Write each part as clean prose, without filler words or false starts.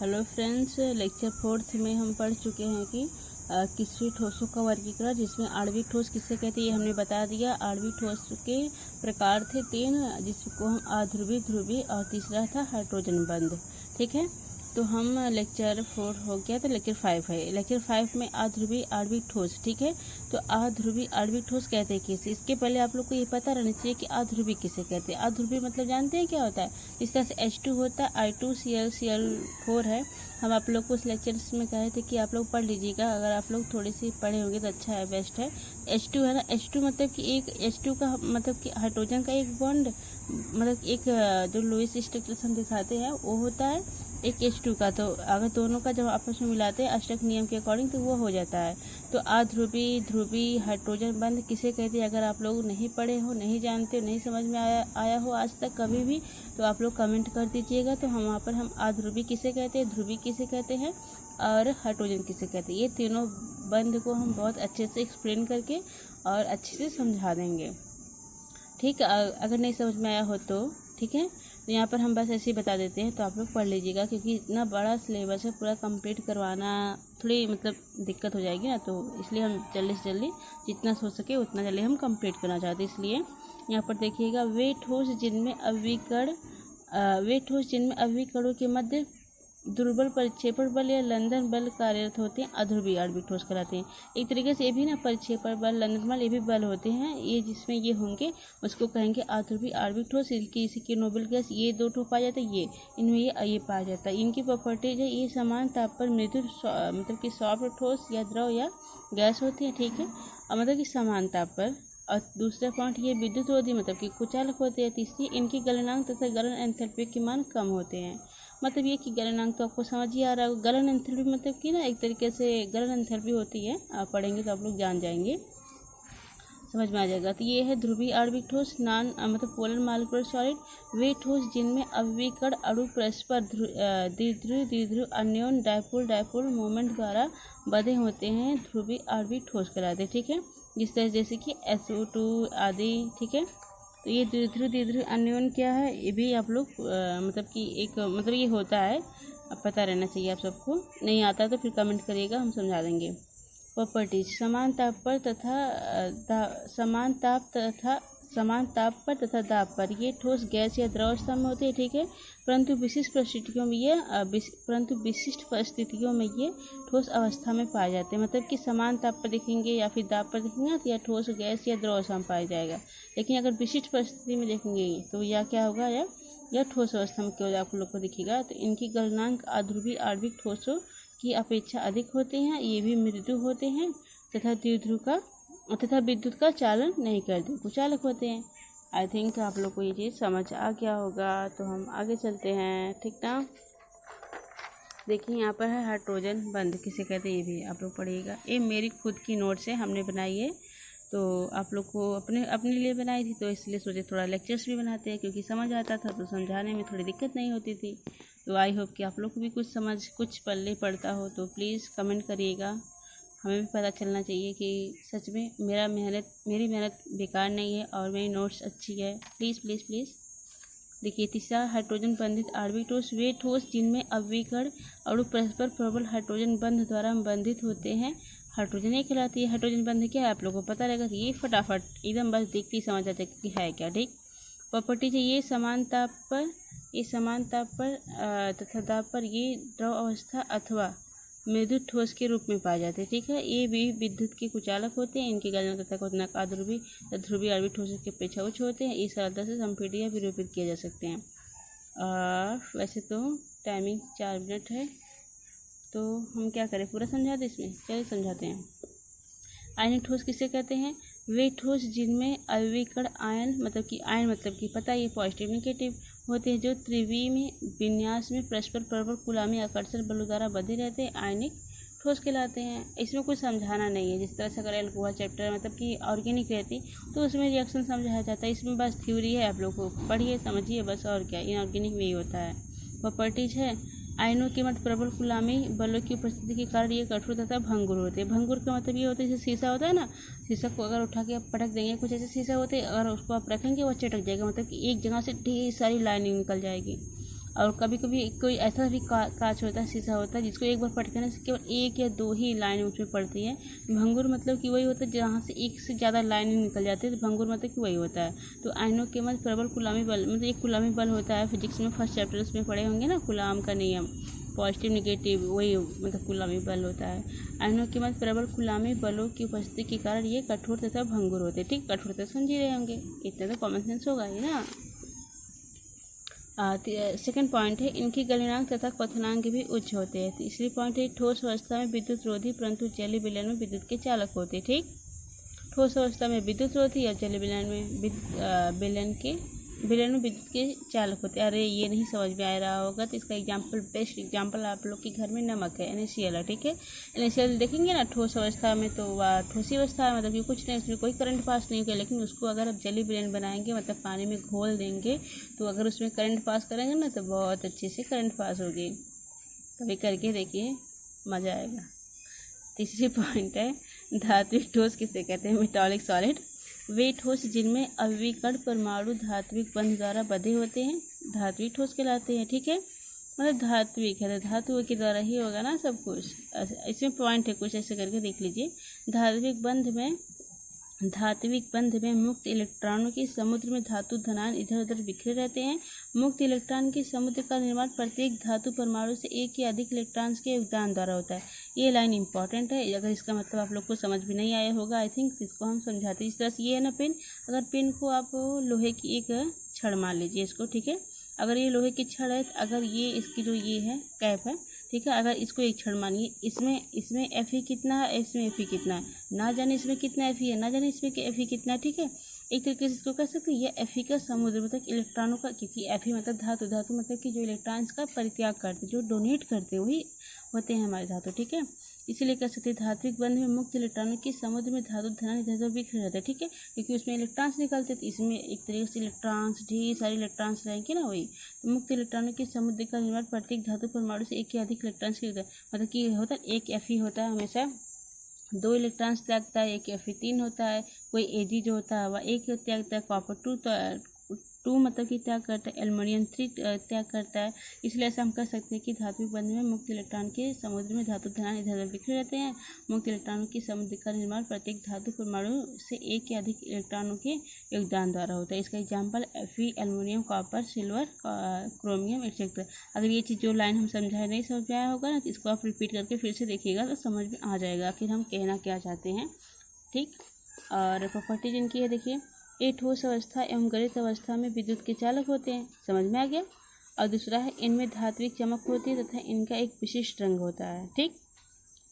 Hello friends, lecture 4 में हम पढ़ चुके हैं कि किसी ठोसों का वर्गीकरण, जिसमें आणविक ठोस किसे कहते हैं ये हमने बता दिया। आणविक ठोस के प्रकार थे 3, जिसको हम अध्रुवी, ध्रुवी और तीसरा था हाइड्रोजन बंध। ठीक है, तो हम लेक्चर 4 हो गया, तो लेक्चर 5 है। लेक्चर 5 में अध्रुवी आणविक ठोस। ठीक है, तो अध्रुवी आणविक ठोस कहते हैं किसे। इसके पहले आप लोग को ये पता रहना चाहिए कि अध्रुवी किसे कहते हैं। अध्रुवी मतलब जानते हैं क्या होता है? इस तरह से H2 होता है, I2Cl4 है। हम आप लोग को उस लेक्चर्स में कहे थे कि आप लोग पढ़ लीजिएगा, अगर आप लोग थोड़ी सी पढ़े होंगे तो अच्छा है, बेस्ट है। H2 है ना, H2 मतलब कि एक H2 का मतलब कि हाइड्रोजन का एक बॉन्ड, मतलब एक जो लुईस स्ट्रक्चर हम दिखाते हैं वो होता है एक H2 का। तो अगर दोनों का जब आपस में मिलाते हैं अष्टक नियम के अकॉर्डिंग तो वो हो जाता है। तो अध्रुवी, ध्रुवी, हाइड्रोजन बंध किसे कहते हैं? अगर आप लोग नहीं पढ़े हो, नहीं जानते हो, नहीं समझ में आया हो आज तक कभी भी, तो आप लोग कमेंट कर दीजिएगा। तो हम वहाँ पर हम अध्रुवी किसे कहते हैं, ध्रुवी किसे कहते हैं और हाइड्रोजन किसे कहते हैं, ये तीनों बंध को हम बहुत अच्छे से एक्सप्लेन करके और अच्छे से समझा देंगे। ठीक, अगर नहीं समझ में आया हो तो ठीक है, तो यहाँ पर हम बस ऐसे ही बता देते हैं, तो आप लोग पढ़ लीजिएगा, क्योंकि इतना बड़ा सिलेबस है, पूरा कंप्लीट करवाना थोड़ी मतलब दिक्कत हो जाएगी ना, तो इसलिए हम जल्दी से जल्दी जितना हो सके उतना जल्दी हम कंप्लीट करना चाहते हैं। इसलिए यहाँ पर देखिएगा, वे ठोस जिनमें अविकणों के मध्य दुर्बल परिक्षेपण बल या लंदन बल कार्यरत होते हैं, अध्रुवी आणविक ठोस कहलाते हैं। एक तरीके से ये भी ना परिक्षेपण बल, लंदन बल, ये भी बल होते हैं, ये जिसमें ये होंगे उसको कहेंगे अध्रुवी आणविक ठोस। इसकी नोबेल गैस ये 2 ठो पाया जाता है, ये इनमें ये पाया जाता है। इनकी प्रॉपर्टीज है, ये समान ताप पर मृदु मतलब कि सॉफ्ट ठोस या द्रव या गैस होती है। ठीक है, और मतलब कि समान ताप पर। और दूसरा पॉइंट, ये विद्युत रोधी मतलब कि कुचालक होते हैं। तीसरी, इनकी गलनांक तथा गलन एंथैल्पी के मान कम होते हैं। मतलब ये कि गलनांक तो आपको समझ ही आ रहा है। गलन एंथैल्पी मतलब कि ना एक तरीके से गलन एंथैल्पी होती है, आप पढ़ेंगे तो आप लोग जान जाएंगे, समझ में आ जाएगा। तो ये है ध्रुवीय आणविक ठोस, मतलब पोलर मॉलिक्यूलर सॉलिड। वे ठोस जिनमें अविकर्ण अणु परस्पर द्विध्रुव अन्योन डायपोल मोमेंट द्वारा बंधे होते हैं, ध्रुवीय आणविक ठोस कहलाते हैं। ठीक है, जिस तरह जैसे कि SO2 आदि। ठीक है, तो ये द्विध्रुव अन्योन क्या है, ये भी आप लोग मतलब कि एक मतलब ये होता है, अब पता रहना चाहिए आप सबको। नहीं आता तो फिर कमेंट करिएगा, हम समझा देंगे। प्रॉपर्टीज, समान ताप पर तथा दाब पर ये ठोस गैस या द्रव अवस्था में होते हैं। ठीक है, परंतु विशिष्ट परिस्थितियों में ये ठोस अवस्था में पाए जाते हैं। मतलब कि समान ताप पर देखेंगे या फिर दाब पर देखेंगे तो यह ठोस, गैस या द्रव अवस्था में पाया जाएगा। लेकिन अगर विशिष्ट परिस्थिति में देखेंगे तो यह क्या होगा, यह ठोस अवस्था में केवल आप लोग को दिखेगा। तो इनकी गलनांक अध्रुवीय आणविक ठोसों की अपेक्षा अधिक होते हैं, ये भी मृदु होते हैं तथा विद्युत का चालन नहीं करते, कुचालक होते हैं। आई थिंक आप लोग को ये चीज़ समझ आ गया होगा, तो हम आगे चलते हैं। ठीक ना, देखिए यहाँ पर है हाइड्रोजन बंध किसे कहते हैं, ये भी आप लोग पढ़िएगा। ये मेरी खुद की नोट से हमने बनाई है, तो आप लोग को अपने लिए बनाई थी, तो इसलिए सोचे थोड़ा लेक्चर्स भी बनाते हैं, क्योंकि समझ आता था तो समझाने में थोड़ी दिक्कत नहीं होती थी। तो आई होप कि आप लोग को भी कुछ पल्ले पड़ता हो, तो प्लीज़ कमेंट करिएगा। हमें भी पता चलना चाहिए कि सच में मेरी मेहनत बेकार नहीं है और मेरी नोट्स अच्छी है। Please please please. देखिए, तीसरा, हाइड्रोजन बंधित आणविक ठोस, वे ठोस जिनमें अविकर्ण अणु परस्पर प्रबल हाइड्रोजन बंध द्वारा बंधित होते हैं, हाइड्रोजन ये कहलाती है। हाइड्रोजन बंध क्या है आप लोगों को पता रहेगा, कि ये फटाफट एकदम बस देखते ही समझ जाते कि है क्या। ठीक, प्रॉपर्टी है, ये समान ताप पर तथा दाब पर ये द्रव अवस्था अथवा मृदु ठोस के रूप में पाए जाते हैं। ठीक है, ये भी विद्युत के कुचालक होते हैं। इनकी गलनांक तथा क्वथनांक अध्रुवी तथा ध्रुवीय आणविक ठोसों की अपेक्षा उच्च होते हैं। ये सरलता से संपीड़ित या विरूपित किए जा सकते हैं। वैसे तो टाइमिंग 4 मिनट है, तो हम क्या करें, पूरा समझा दें इसमें, चलिए समझाते हैं। आयनिक ठोस किसे कहते हैं, वे ठोस जिनमें अविकर्ण आयन मतलब कि पता है ये पॉजिटिव नेगेटिव होते हैं, जो त्रिविमीय में विन्यास में परस्पर प्रबल कुलामी आकर्षण बलों द्वारा बंधे रहते हैं, आयनिक ठोस कहलाते हैं। इसमें कुछ समझाना नहीं है, जिस तरह से अगर अल्कोहल चैप्टर मतलब कि ऑर्गेनिक रहती तो उसमें रिएक्शन समझाया जाता है। इसमें बस थ्योरी है, आप लोग को पढ़िए समझिए बस, और क्या, इनऑर्गेनिक में ही होता है। प्रॉपर्टीज है, आयनों के मध्य प्रबल गुलामी बलों की उपस्थिति के कारण ये कठोर तथा भंगुर होते हैं। भंगुर का मतलब ये होता है, जैसे शीशा होता है ना, शीशा को अगर उठा के आप पटक देंगे, कुछ ऐसे शीशा होते हैं, अगर उसको आप रखेंगे वो चटक जाएगा, मतलब कि एक जगह से ढेर सारी लाइनिंग निकल जाएगी। और कभी कभी कोई ऐसा भी कांच होता है, शीशा होता है, जिसको एक बार पटकने से केवल 1 या 2 ही लाइन उसमें पड़ती है। भंगुर मतलब कि वही होता है जहाँ से एक से ज़्यादा लाइनें निकल जाती है, तो भंगुर मतलब कि वही होता है। तो आयनों के मध्य प्रबल कूलामी बल, मतलब एक कूलामी बल होता है, फिजिक्स में फर्स्ट चैप्टर उसमें पढ़े होंगे ना, कूलाम का नियम, पॉजिटिव निगेटिव, वही मतलब कूलामी बल होता है। आयनों के मध्य प्रबल कूलामी बलों की उपस्थिति के कारण ये कठोर तथा भंगुर होते हैं। ठीक, कठोर तथा समझ रहे होंगे, इतना तो कॉमन सेंस होगा ही ना। सेकंड पॉइंट है, इनकी गलनांक तथा क्वथनांक भी उच्च होते हैं। तीसरी पॉइंट है, ठोस अवस्था में विद्युत रोधी परंतु जलीय विलयन में विद्युत के चालक होते हैं। ठीक, ठोस अवस्था में विद्युत रोधी या जलीय विलयन में विलयन में विद्युत के चालक होते हैं। अरे ये नहीं समझ में आ रहा होगा तो इसका एग्जाम्पल, बेस्ट एग्जाम्पल आप लोग के घर में नमक है, NaCl है। ठीक है, NaCl देखेंगे ना ठोस अवस्था में, तो वह ठोसी अवस्था है, मतलब कि कुछ नहीं, उसमें कोई करंट पास नहीं होगा। लेकिन उसको अगर आप जलीय विलयन बनाएंगे, मतलब पानी में घोल देंगे, तो अगर उसमें करंट पास करेंगे ना, तो बहुत अच्छे से करंट पास होगी। कभी करके देखिए, मज़ा आएगा। तीसरी पॉइंट है, धात्विक ठोस किसे कहते हैं? Metallic solid. वे ठोस जिनमें अविकर्ण परमाणु धात्विक बंध द्वारा बंधे होते हैं धात्विक ठोस कहलाते हैं। ठीक है, मतलब धात्विक है तो धातु के द्वारा ही होगा ना सब कुछ। इसमें पॉइंट है कुछ ऐसे करके देख लीजिए। धात्विक बंध में मुक्त इलेक्ट्रॉनों के समुद्र में धातु धनायन इधर उधर बिखरे रहते हैं। मुक्त इलेक्ट्रॉन के समुद्र का निर्माण प्रत्येक धातु परमाणु से एक या अधिक इलेक्ट्रॉन्स के योगदान द्वारा होता है। ये लाइन इंपॉर्टेंट है, अगर इसका मतलब आप लोग को समझ भी नहीं आया होगा, आई थिंक इसको हम समझाते हैं। इस तरह से ये है ना पेन, अगर पेन को आप लोहे की एक छड़ मान लीजिए इसको, ठीक है, अगर ये लोहे की छड़ है, अगर ये इसकी जो ये है कैप है, ठीक है, अगर इसको एक छड़ मानिए, इसमें Fe कितना है, इसमें Fe कितना है, ना जाने इसमें कितना Fe है, ना जाने इसमें Fe कितना है। ठीक है, एक तरीके से इसको कह सकते हैं ये Fe का समुद्र, मतलब इलेक्ट्रॉनों का, क्योंकि Fe मतलब धातु मतलब कि जो इलेक्ट्रॉन्स का परित्याग करते, जो डोनेट करते हैं, वही होते हैं हमारे धातु। ठीक है, इसीलिए कह सकते हैं धात्विक बंध में मुक्त इलेक्ट्रॉनों के समुद्र में धातु धनायन इधर उधर बिखरे रहते हैं। ठीक है, क्योंकि उसमें इलेक्ट्रॉन्स निकलते, तो इसमें एक तरीके से इलेक्ट्रॉन्स, ढेर सारे इलेक्ट्रॉन्स रहेंगे ना, वही। तो मुक्त इलेक्ट्रॉनों के समुद्र का निर्माण प्रत्येक धातु परमाणु से एक या अधिक इलेक्ट्रॉन्स के होता है, मतलब कि होता है एक Fe होता है हमेशा 2 इलेक्ट्रॉन्स त्यागता है, एक Fe 3 होता है, कोई Ag जो होता है वह 1 त्यागता है, कॉपर 2 मतलब कि त्याग करता है, एल्युमिनियम 3 त्याग करता है। इसलिए ऐसा हम कह सकते हैं कि धात्विक बंध में मुक्त इलेक्ट्रॉन के समुद्र में धातु धनायन इधर उधर बिखरे रहते हैं। मुक्त इलेक्ट्रॉनों के समुद्र का निर्माण प्रत्येक धातु परमाणु से एक या अधिक इलेक्ट्रॉनों के योगदान द्वारा होता है। इसका example Fe, aluminium, copper, silver, chromium etcetera. अगर ये चीज़ जो लाइन हम समझाए नहीं समझ में आया होगा ना, तो इसको आप रिपीट करके फिर से देखिएगा तो समझ में आ जाएगा आखिर हम कहना क्या चाहते हैं। ठीक, और प्रॉपर्टीज इनकी है, देखिए, ये ठोस अवस्था एवं गलित अवस्था में विद्युत के चालक होते हैं, समझ में आ गया। और दूसरा है, इनमें धात्विक चमक होती है तथा इनका एक विशिष्ट रंग होता है। ठीक,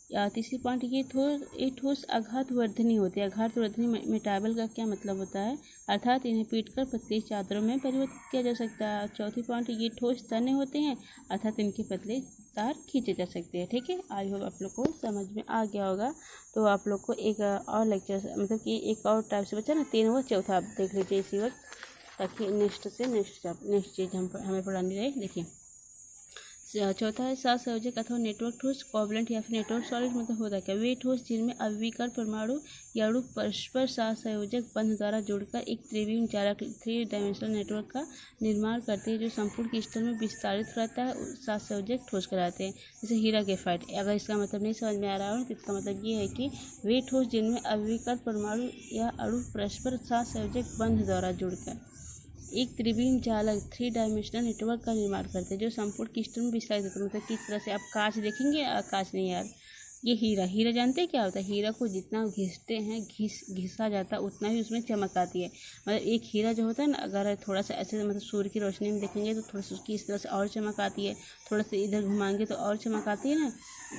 या तीसरी पॉइंट, ये ठोस आघातवर्धनी होती है। आघातवर्धनी मेटाबल का क्या मतलब होता है, अर्थात इन्हें पीटकर पतली चादरों में परिवर्तित किया जा सकता है। चौथी पॉइंट, ये ठोस तने होते हैं, अर्थात इनके पतले तार खींचे जा सकते हैं। ठीक है, आई होप आप लोग को समझ में आ गया होगा। तो आप लोग को एक और लेक्चर, मतलब कि एक और टाइप से बचा ना, 3 व चौथा आप देख लीजिए इसी वक्त, ताकि नेक्स्ट चीज़ हमें पढ़ानी रहे। देखिए, चौथा है सहसंयोजक अथवा नेटवर्क ठोस, कोवलेंट या फिर नेटवर्क सॉलिड, मतलब होता है क्या, वे ठोस जिनमें अविकर्ण परमाणु या अणु परस्पर सहसंयोजक बंध द्वारा जुड़कर एक त्रिविम चालक 3 डायमेंशनल नेटवर्क का निर्माण करते हैं, जो संपूर्ण क्रिस्टल में विस्तारित रहता है, सहसंयोजक ठोस कहलाते हैं। जैसे हीरा ग्रेफाइट। अगर इसका मतलब नहीं समझ में आ रहा हो तो इसका मतलब ये है कि वे ठोस जिनमें अविकर्ण परमाणु या अणु परस्पर सहसंयोजक बंध द्वारा जुड़कर एक त्रिविम चालक 3 डायमेंशनल नेटवर्क का निर्माण करते हैं, जो संपूर्ण क्रिस्टल में विस्तारित होता है। मतलब किस तरह से आप कांच देखेंगे, कांच नहीं यार, ये हीरा जानते हैं क्या होता है? हीरा को जितना घिसते हैं, घिसा जाता है, उतना ही उसमें चमक आती है। मतलब एक हीरा जो होता है ना, अगर थोड़ा सा ऐसे मतलब सूर्य की रोशनी में देखेंगे तो थोड़ा सा उसकी इस तरह से और चमक आती है, थोड़ा सा इधर घुमाएंगे तो और चमक आती है ना।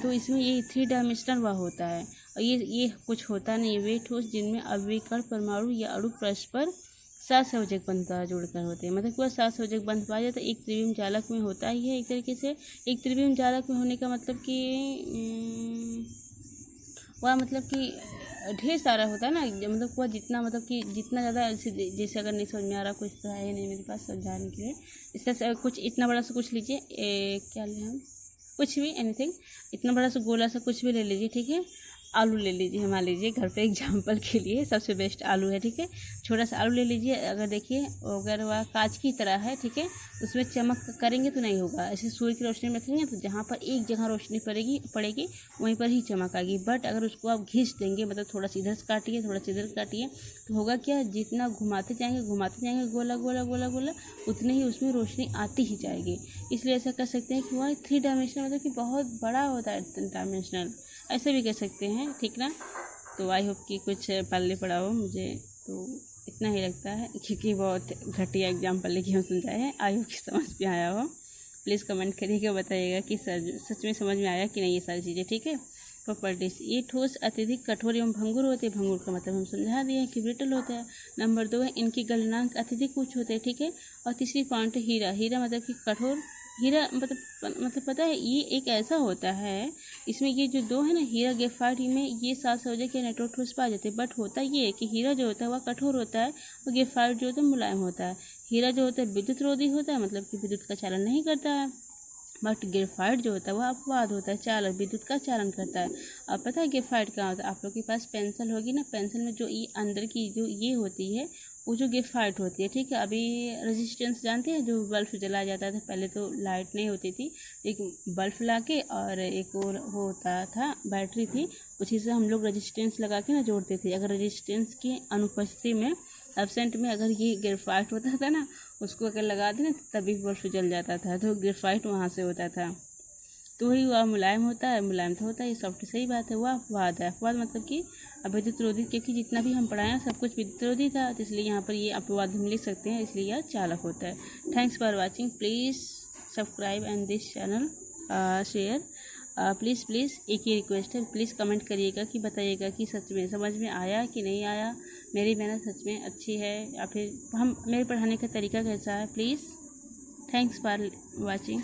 तो इसमें ये 3 डायमेंशनल वह होता है, और ये कुछ होता नहीं। वे ठोस जिनमें अविकर्ण परमाणु या अणु परस्पर सहसंयोजक बंध द्वारा जुड़कर होते हैं, मतलब वह सहसंयोजक बंध पाया जाता है, एक त्रिविम जालक में होता ही है। एक तरीके से एक त्रिविम जालक में होने का मतलब कि वह मतलब कि ढेर सारा होता है ना, मतलब वह जितना मतलब कि जितना ज़्यादा, जैसे अगर नहीं समझ में आ रहा, कुछ तो है नहीं मेरे पास समझाने के लिए, इसका कुछ इतना बड़ा सा कुछ लीजिए, क्या लें हम, कुछ भी, एनीथिंग, इतना बड़ा सा गोला सा कुछ भी ले लीजिए, ठीक है। आलू ले लीजिए, मान लीजिए घर पे एग्जाम्पल के लिए सबसे बेस्ट आलू है, ठीक है। छोटा सा आलू ले लीजिए, अगर देखिए अगर वह कांच की तरह है, ठीक है, उसमें चमक करेंगे तो नहीं होगा। ऐसे सूर्य की रोशनी में रखेंगे तो जहाँ पर एक जगह रोशनी पड़ेगी वहीं पर ही चमक आएगी। बट अगर उसको आप घिस देंगे, मतलब थोड़ा सा इधर से काटिए, थोड़ा सा इधर काटिए, तो होगा क्या, जितना घुमाते जाएंगे गोला गोला गोला गोला, उतने ही उसमें रोशनी आती ही जाएगी। इसलिए ऐसा कर सकते हैं कि वह 3 डायमेंशनल मतलब कि बहुत बड़ा होता है, 3 डायमेंशनल ऐसे भी कह सकते हैं, ठीक ना। तो आई होप कि कुछ पल्ले पड़ा हो, मुझे तो इतना ही लगता है, क्योंकि बहुत घटिया एग्जाम्पल लेके हम समझाए हैं। आई होप कि समझ में आया हो। प्लीज़ कमेंट करिएगा, बताइएगा कि सच में समझ में आया कि नहीं ये सारी चीज़ें, ठीक है। प्रॉपर्टीज, ये ठोस अत्यधिक कठोर एवं भंगुर होते हैं। भंगुर का मतलब हम समझा दिए हैं कि ब्रिटल होता है। नंबर 2 है, इनकी गलनांक अत्यधिक उच्च होते हैं, ठीक है। और तीसरी पॉइंट है हीरा। हीरा मतलब कि कठोर, हीरा मतलब पता है ये एक ऐसा होता है, इसमें ये जो 2 है ना, हीरा ग्रेफाइट में ये साथ हो जाए कि नाइट्रो ठोस पा जाते हैं। बट होता ये है कि हीरा जो होता है वह कठोर होता है और ग्रेफाइट जो होता है मुलायम होता है। हीरा जो होता है विद्युत रोधी होता है, मतलब कि विद्युत का चालन नहीं करता है। बट ग्रेफाइट जो होता है वह अपवाद होता है, चालन, विद्युत का चालन करता है। अब पता है ग्रेफाइट क्या होता है, आप लोग के पास पेंसिल होगी ना, पेंसिल में जो ये अंदर की जो ये होती है वो जो ग्रेफाइट होती है, ठीक है। अभी रेजिस्टेंस जानते हैं, जो बल्ब जलाया जाता था, पहले तो लाइट नहीं होती थी, एक बल्ब ला के और एक और होता था बैटरी थी, उसी से हम लोग रेजिस्टेंस लगा के ना जोड़ते थे। अगर रेजिस्टेंस की अनुपस्थिति में, एब्सेंट में अगर ये ग्रेफाइट होता था ना, उसको अगर लगा देना तभी बल्ब जल जाता था, तो ग्रेफाइट वहाँ से होता था। तो वही वह मुलायम होता है, मुलायम तो होता है, ये सॉफ्ट, सही बात है। वह अपवाद है, अपवाद मतलब कि विद्युत रोधी, क्योंकि जितना भी हम पढ़ाएं सब कुछ विद्युत रोधी था, तो इसलिए यहाँ पर ये अपवाद हम लिख सकते हैं, इसलिए यह चालक होता है। Thanks for watching, please subscribe and this channel, share, please एक ही रिक्वेस्ट है, प्लीज़ कमेंट करिएगा कि बताइएगा कि सच में समझ में आया कि नहीं आया, मेरी मेहनत सच में अच्छी है या फिर मेरे पढ़ाने का तरीका कैसा है। Please, thanks for watching.